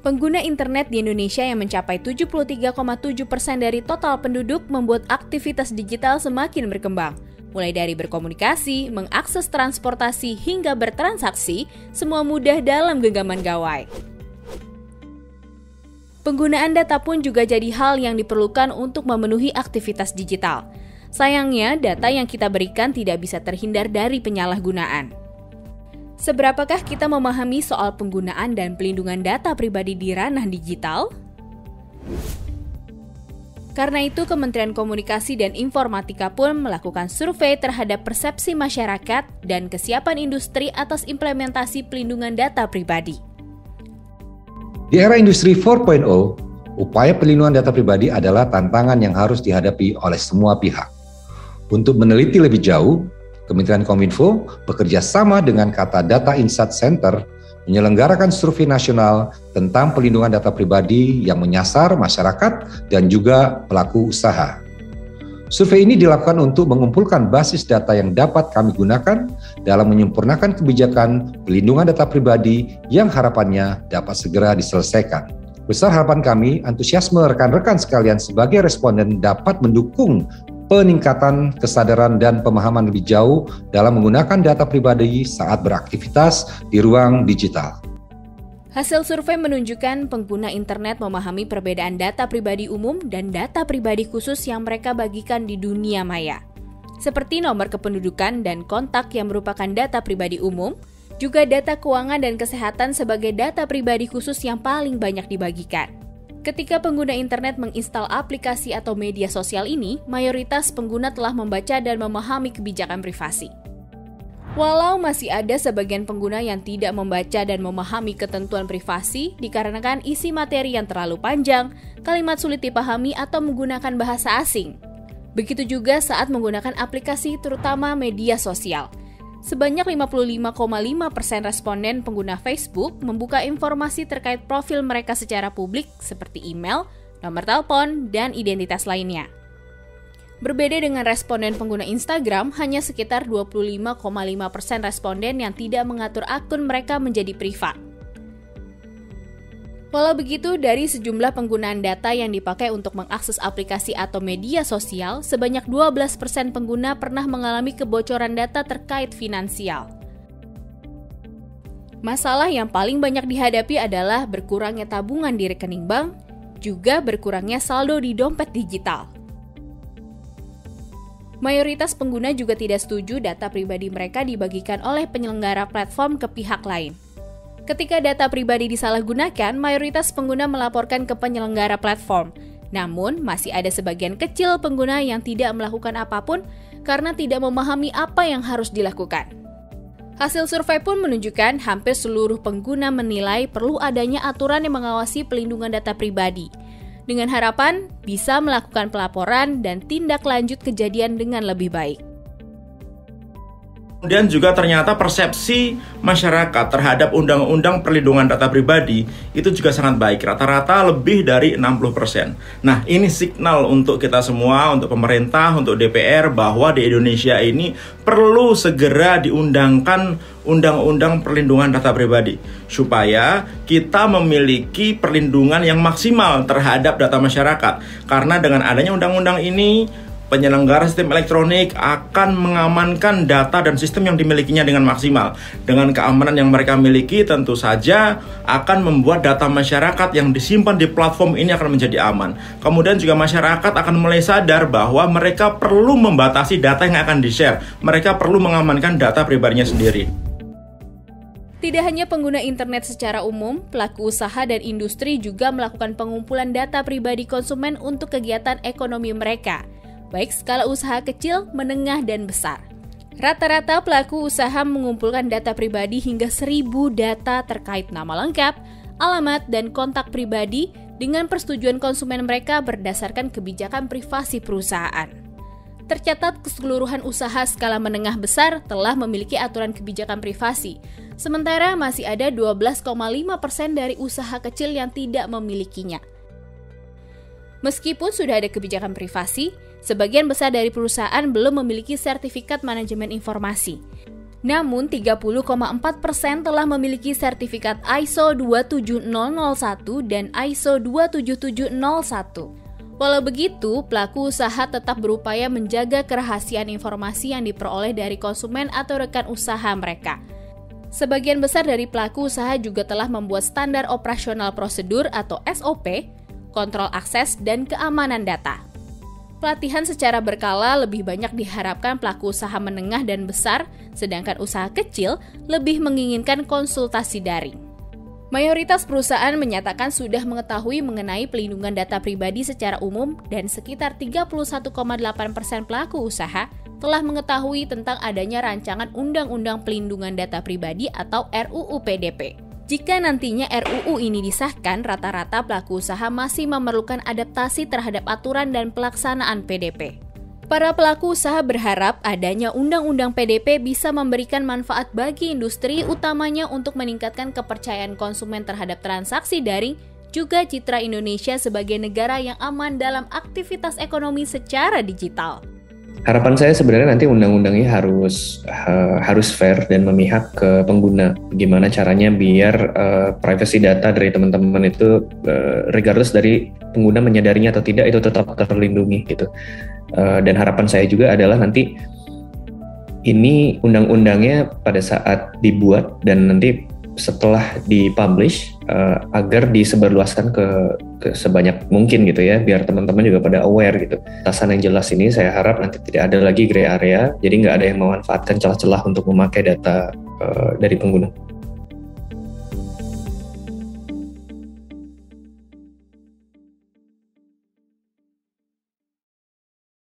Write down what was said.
Pengguna internet di Indonesia yang mencapai 73,7% dari total penduduk membuat aktivitas digital semakin berkembang. Mulai dari berkomunikasi, mengakses transportasi, hingga bertransaksi, semua mudah dalam genggaman gawai. Penggunaan data pun juga jadi hal yang diperlukan untuk memenuhi aktivitas digital. Sayangnya, data yang kita berikan tidak bisa terhindar dari penyalahgunaan. Seberapakah kita memahami soal penggunaan dan pelindungan data pribadi di ranah digital? Karena itu, Kementerian Komunikasi dan Informatika pun melakukan survei terhadap persepsi masyarakat dan kesiapan industri atas implementasi pelindungan data pribadi. Di era industri 4.0, upaya pelindungan data pribadi adalah tantangan yang harus dihadapi oleh semua pihak. Untuk meneliti lebih jauh, Kementerian Kominfo bekerja sama dengan Kata Data Insight Center menyelenggarakan survei nasional tentang pelindungan data pribadi yang menyasar masyarakat dan juga pelaku usaha. Survei ini dilakukan untuk mengumpulkan basis data yang dapat kami gunakan dalam menyempurnakan kebijakan pelindungan data pribadi yang harapannya dapat segera diselesaikan. Besar harapan kami, antusiasme rekan-rekan sekalian sebagai responden dapat mendukung peningkatan kesadaran dan pemahaman lebih jauh dalam menggunakan data pribadi saat beraktivitas di ruang digital. Hasil survei menunjukkan pengguna internet memahami perbedaan data pribadi umum dan data pribadi khusus yang mereka bagikan di dunia maya. Seperti nomor kependudukan dan kontak yang merupakan data pribadi umum, juga data keuangan dan kesehatan sebagai data pribadi khusus yang paling banyak dibagikan. Ketika pengguna internet menginstal aplikasi atau media sosial ini, mayoritas pengguna telah membaca dan memahami kebijakan privasi. Walau masih ada sebagian pengguna yang tidak membaca dan memahami ketentuan privasi dikarenakan isi materi yang terlalu panjang, kalimat sulit dipahami atau menggunakan bahasa asing. Begitu juga saat menggunakan aplikasi terutama media sosial. Sebanyak 55,5% responden pengguna Facebook membuka informasi terkait profil mereka secara publik seperti email, nomor telepon, dan identitas lainnya. Berbeda dengan responden pengguna Instagram, hanya sekitar 25,5% responden yang tidak mengatur akun mereka menjadi privat. Walau begitu, dari sejumlah penggunaan data yang dipakai untuk mengakses aplikasi atau media sosial, sebanyak 12% pengguna pernah mengalami kebocoran data terkait finansial. Masalah yang paling banyak dihadapi adalah berkurangnya tabungan di rekening bank, juga berkurangnya saldo di dompet digital. Mayoritas pengguna juga tidak setuju data pribadi mereka dibagikan oleh penyelenggara platform ke pihak lain. Ketika data pribadi disalahgunakan, mayoritas pengguna melaporkan ke penyelenggara platform. Namun, masih ada sebagian kecil pengguna yang tidak melakukan apapun karena tidak memahami apa yang harus dilakukan. Hasil survei pun menunjukkan hampir seluruh pengguna menilai perlu adanya aturan yang mengawasi pelindungan data pribadi, dengan harapan bisa melakukan pelaporan dan tindak lanjut kejadian dengan lebih baik. Kemudian juga ternyata persepsi masyarakat terhadap undang-undang perlindungan data pribadi itu juga sangat baik, rata-rata lebih dari 60%. Nah, ini signal untuk kita semua, untuk pemerintah, untuk DPR, bahwa di Indonesia ini perlu segera diundangkan undang-undang perlindungan data pribadi supaya kita memiliki perlindungan yang maksimal terhadap data masyarakat. Karena dengan adanya undang-undang ini, penyelenggara sistem elektronik akan mengamankan data dan sistem yang dimilikinya dengan maksimal. Dengan keamanan yang mereka miliki, tentu saja akan membuat data masyarakat yang disimpan di platform ini akan menjadi aman. Kemudian juga masyarakat akan mulai sadar bahwa mereka perlu membatasi data yang akan di-share. Mereka perlu mengamankan data pribadinya sendiri. Tidak hanya pengguna internet secara umum, pelaku usaha dan industri juga melakukan pengumpulan data pribadi konsumen untuk kegiatan ekonomi mereka, baik skala usaha kecil, menengah, dan besar. Rata-rata pelaku usaha mengumpulkan data pribadi hingga 1.000 data terkait nama lengkap, alamat, dan kontak pribadi dengan persetujuan konsumen mereka berdasarkan kebijakan privasi perusahaan. Tercatat keseluruhan usaha skala menengah besar telah memiliki aturan kebijakan privasi, sementara masih ada 12,5% dari usaha kecil yang tidak memilikinya. Meskipun sudah ada kebijakan privasi, sebagian besar dari perusahaan belum memiliki sertifikat manajemen informasi. Namun 30,4% telah memiliki sertifikat ISO 27001 dan ISO 27701. Walau begitu, pelaku usaha tetap berupaya menjaga kerahasiaan informasi yang diperoleh dari konsumen atau rekan usaha mereka. Sebagian besar dari pelaku usaha juga telah membuat standar operasional prosedur atau SOP, kontrol akses, dan keamanan data. Pelatihan secara berkala lebih banyak diharapkan pelaku usaha menengah dan besar, sedangkan usaha kecil lebih menginginkan konsultasi daring. Mayoritas perusahaan menyatakan sudah mengetahui mengenai pelindungan data pribadi secara umum dan sekitar 31,8% pelaku usaha telah mengetahui tentang adanya rancangan Undang-Undang Pelindungan Data Pribadi atau RUU PDP. Jika nantinya RUU ini disahkan, rata-rata pelaku usaha masih memerlukan adaptasi terhadap aturan dan pelaksanaan PDP. Para pelaku usaha berharap adanya Undang-Undang PDP bisa memberikan manfaat bagi industri, utamanya untuk meningkatkan kepercayaan konsumen terhadap transaksi daring, juga citra Indonesia sebagai negara yang aman dalam aktivitas ekonomi secara digital. Harapan saya sebenarnya nanti undang-undangnya harus fair dan memihak ke pengguna. Gimana caranya biar privacy data dari teman-teman itu regardless dari pengguna menyadarinya atau tidak itu tetap terlindungi gitu. Dan harapan saya juga adalah nanti ini undang-undangnya pada saat dibuat dan nanti setelah dipublish agar disebarluaskan ke sebanyak mungkin gitu ya, biar teman-teman juga pada aware gitu. Batasan yang jelas ini saya harap nanti tidak ada lagi gray area, jadi nggak ada yang memanfaatkan celah-celah untuk memakai data dari pengguna.